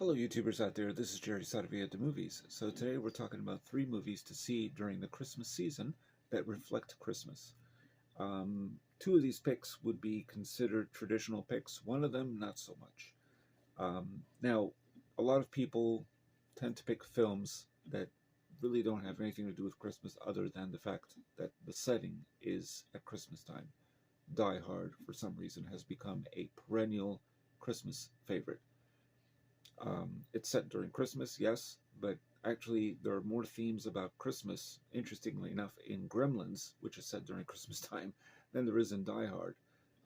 Hello YouTubers out there, this is Jerry Saravia at the movies. So today we're talking about 3 movies to see during the Christmas season that reflect Christmas. Two of these picks would be considered traditional picks, one of them not so much. Now, a lot of people tend to pick films that really don't have anything to do with Christmas other than the fact that the setting is at Christmas time. Die Hard, for some reason, has become a perennial Christmas favorite. It's set during Christmas, yes, but actually there are more themes about Christmas, interestingly enough, in Gremlins, which is set during Christmas time, than there is in Die Hard.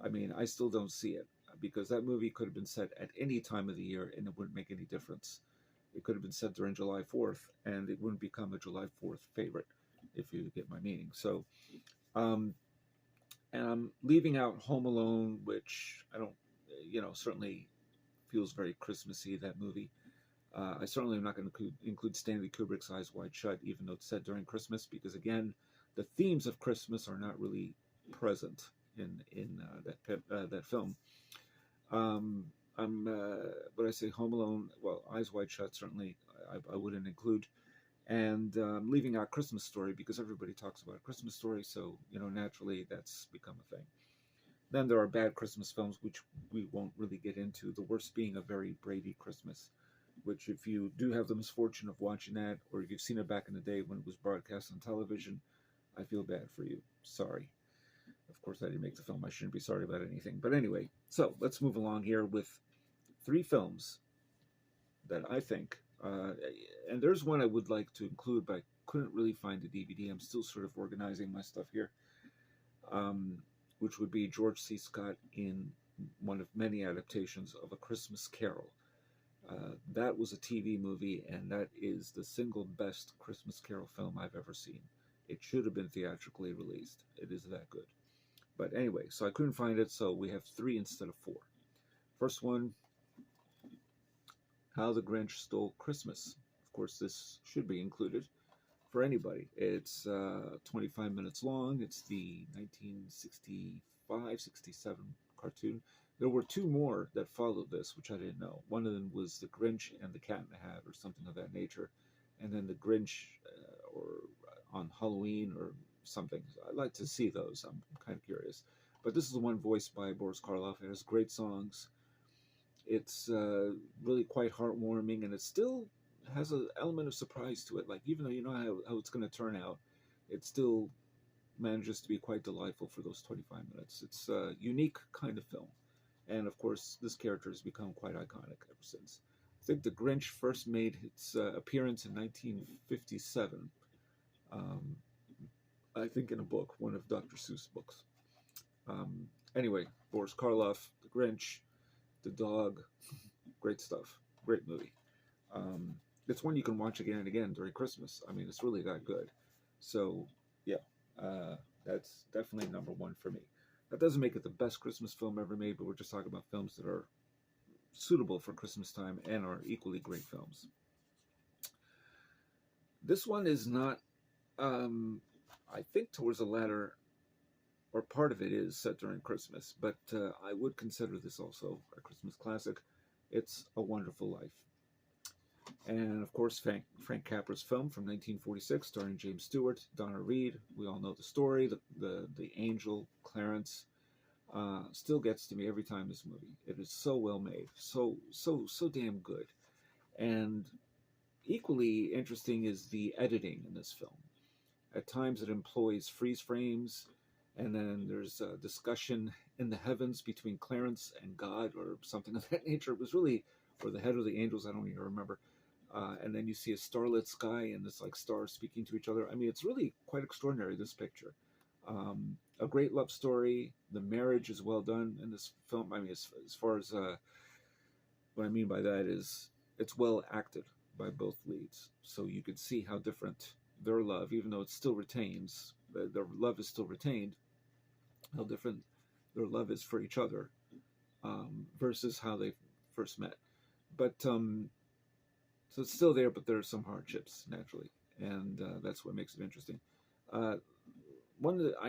I mean, I still don't see it because that movie could have been set at any time of the year and it wouldn't make any difference. It could have been set during July 4th and it wouldn't become a July 4th favorite, if you get my meaning. So, um, and I'm leaving out Home Alone, which I don't, certainly feels very Christmassy, that movie. I certainly am not going to include Stanley Kubrick's Eyes Wide Shut, even though it's set during Christmas, because again, the themes of Christmas are not really present in that film. Um, when I say Home Alone, well, Eyes Wide Shut certainly I wouldn't include, and leaving out Christmas Story because everybody talks about a Christmas Story, so naturally that's become a thing. Then there are bad Christmas films, which we won't really get into. The worst being A Very Brady Christmas, which if you do have the misfortune of watching that, or if you've seen it back in the day when it was broadcast on television, I feel bad for you. Sorry. Of course, I didn't make the film. I shouldn't be sorry about anything. But anyway, so let's move along here with 3 films that I think, and there's one I would like to include, but I couldn't really find the DVD. I'm still sort of organizing my stuff here. Which would be George C. Scott in one of many adaptations of A Christmas Carol. That was a TV movie, and that is the single best Christmas Carol film I've ever seen. It should have been theatrically released. It is that good. But anyway, so I couldn't find it, so we have 3 instead of 4. First one, How the Grinch Stole Christmas. Of course, this should be included for anybody. It's 25 minutes long. It's the 1965-67 cartoon. There were 2 more that followed this, which I didn't know. One of them was The Grinch and the Cat in the Hat, or something of that nature. And then The Grinch, or on Halloween, or something. I'd like to see those. I'm kind of curious. But this is the one voiced by Boris Karloff. It has great songs. It's really quite heartwarming, and it still has an element of surprise to it. Like, even though you know how it's going to turn out, it still manages to be quite delightful for those 25 minutes. It's a unique kind of film. And of course, this character has become quite iconic ever since. I think The Grinch first made its appearance in 1957. I think in a book, one of Dr. Seuss' books. Anyway, Boris Karloff, The Grinch, the dog, great stuff. Great movie. It's one you can watch again and again during Christmas. I mean, it's really that good. So, yeah, that's definitely number 1 for me. That doesn't make it the best Christmas film ever made, but we're just talking about films that are suitable for Christmas time and are equally great films. This one is not, I think towards the latter, or part of it is set during Christmas, but I would consider this also a Christmas classic. It's A Wonderful Life. And of course, Frank Capra's film from 1946, starring James Stewart, Donna Reed. We all know the story. The angel Clarence still gets to me every time this movie. It is so well made, so damn good. And equally interesting is the editing in this film. At times, it employs freeze frames, and then there's a discussion in the heavens between Clarence and God, or something of that nature. It was really, or the head of the angels. I don't even remember. And then you see a starlit sky and it's like stars speaking to each other. I mean, it's really quite extraordinary, this picture. A great love story. The marriage is well done in this film. I mean, as far as what I mean by that is it's well acted by both leads. So you could see how different their love, even though it still retains, their love is still retained, how different their love is for each other versus how they first met. But so it's still there, but there are some hardships, naturally, and that's what makes it interesting. I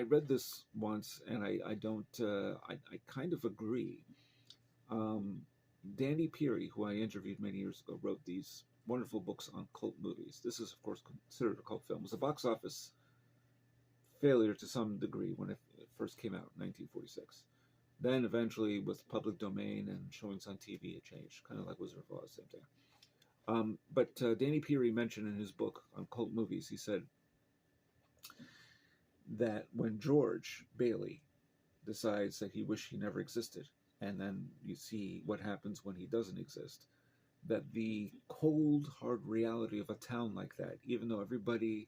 read this once, and I don't, I kind of agree. Danny Peary, who I interviewed many years ago, wrote these wonderful books on cult movies. This is, of course, considered a cult film. It was a box office failure to some degree when it first came out in 1946. Then eventually, with public domain and showings on TV, it changed, kind of like Wizard of Oz, same thing. But Danny Peary mentioned in his book on cult movies, he said that when George Bailey decides that he wished he never existed, and then you see what happens when he doesn't exist, that the cold, hard reality of a town like that, even though everybody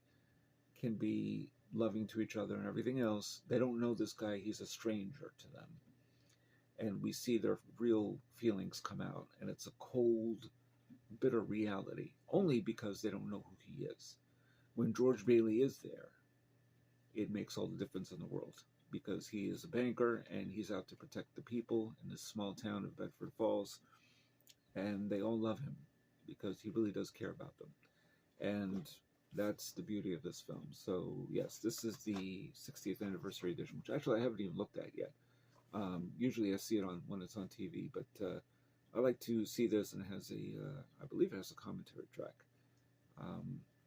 can be loving to each other and everything else, they don't know this guy, he's a stranger to them. And we see their real feelings come out, and it's a cold, bitter reality, only because they don't know who he is. When George Bailey is there, it makes all the difference in the world, because he is a banker and he's out to protect the people in this small town of Bedford Falls, and they all love him because he really does care about them. And that's the beauty of this film. So yes, this is the 60th anniversary edition, which actually I haven't even looked at yet. Usually I see it on when it's on TV, but I like to see this, and it has I believe it has a commentary track.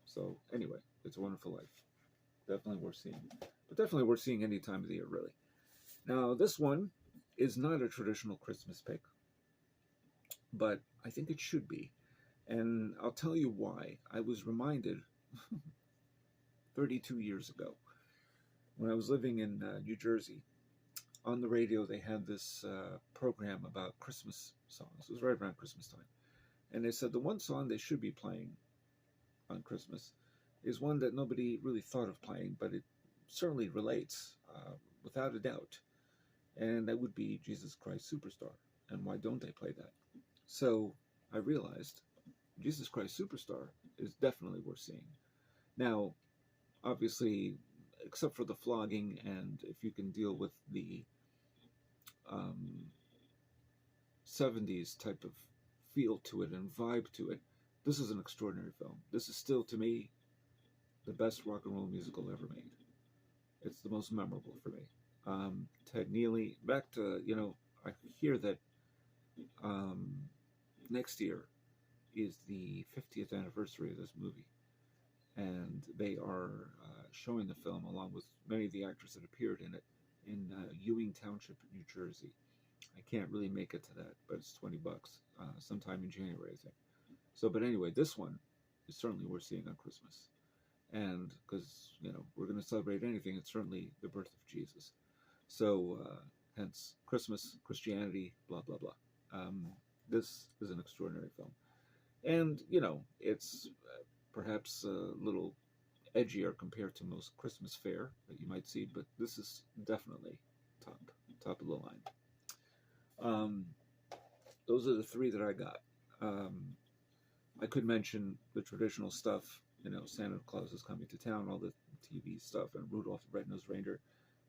So anyway, It's a Wonderful Life. Definitely worth seeing. But definitely worth seeing any time of the year, really. Now, this one is not a traditional Christmas pick, but I think it should be. And I'll tell you why. I was reminded 32 years ago, when I was living in New Jersey. On the radio, they had this program about Christmas songs. It was right around Christmas time. And they said the one song they should be playing on Christmas is one that nobody really thought of playing, but it certainly relates, without a doubt. And that would be Jesus Christ Superstar. And why don't they play that? So I realized Jesus Christ Superstar is definitely worth seeing. Now, obviously, except for the flogging, and if you can deal with the 70s type of feel to it and vibe to it, this is an extraordinary film. This is still, to me, the best rock and roll musical ever made. It's the most memorable for me. Ted Neely, back to, I hear that next year is the 50th anniversary of this movie. And they are showing the film along with many of the actors that appeared in it in Ewing Township, New Jersey. I can't really make it to that, but it's $20 sometime in January, I think. So, but anyway, this one is certainly worth seeing on Christmas. And because, we're going to celebrate anything, it's certainly the birth of Jesus. So, hence Christmas, Christianity, blah, blah, blah. This is an extraordinary film. And, it's perhaps a little edgier compared to most Christmas fare that you might see, but this is definitely top of the line. Those are the three that I got. I could mention the traditional stuff, Santa Claus is Coming to Town, all the TV stuff, and Rudolph the Red-Nosed Reindeer,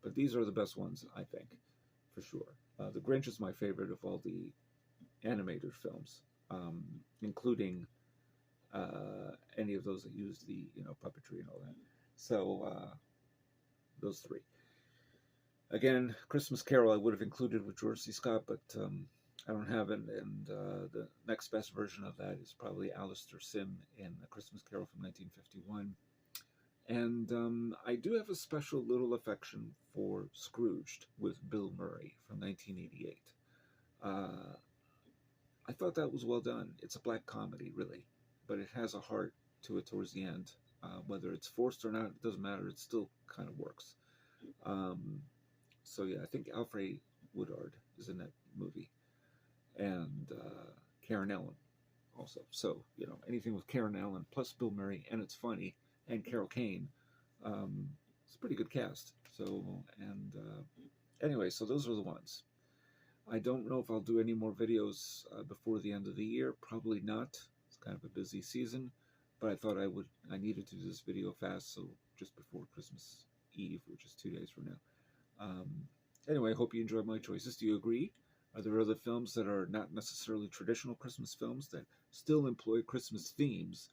but these are the best ones, I think, for sure. The Grinch is my favorite of all the animated films, including any of those that use the puppetry and all that. So those three. Again, Christmas Carol I would have included with George C. Scott, but I don't have it, and the next best version of that is probably Alistair Sim in A Christmas Carol from 1951. And I do have a special little affection for Scrooged with Bill Murray from 1988. I thought that was well done. It's a black comedy, really, but it has a heart to it towards the end. Whether it's forced or not, it doesn't matter. It still kind of works. So yeah, I think Alfred Woodard is in that movie, and Karen Allen also. So anything with Karen Allen plus Bill Murray, and it's funny, and Carol Kane, it's a pretty good cast. So anyway, so those are the ones. I don't know if I'll do any more videos before the end of the year. Probably not. It's kind of a busy season, but I thought I needed to do this video fast, so just before Christmas Eve, which is 2 days from now. Anyway, I hope you enjoyed my choices. Do you agree? Are there other films that are not necessarily traditional Christmas films that still employ Christmas themes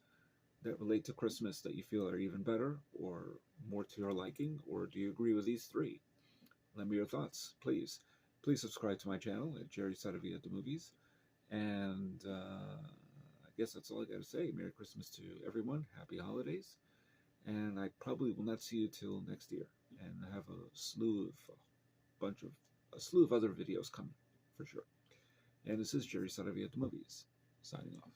that relate to Christmas that you feel are even better or more to your liking? Or do you agree with these three? Let me your thoughts, please. Please subscribe to my channel at Jerry Saravia at the Movies. And I guess that's all I got to say. Merry Christmas to everyone. Happy holidays. And I probably will not see you till next year. And I have a slew of other videos coming for sure. And this is Jerry Saravia at the Movies, signing off.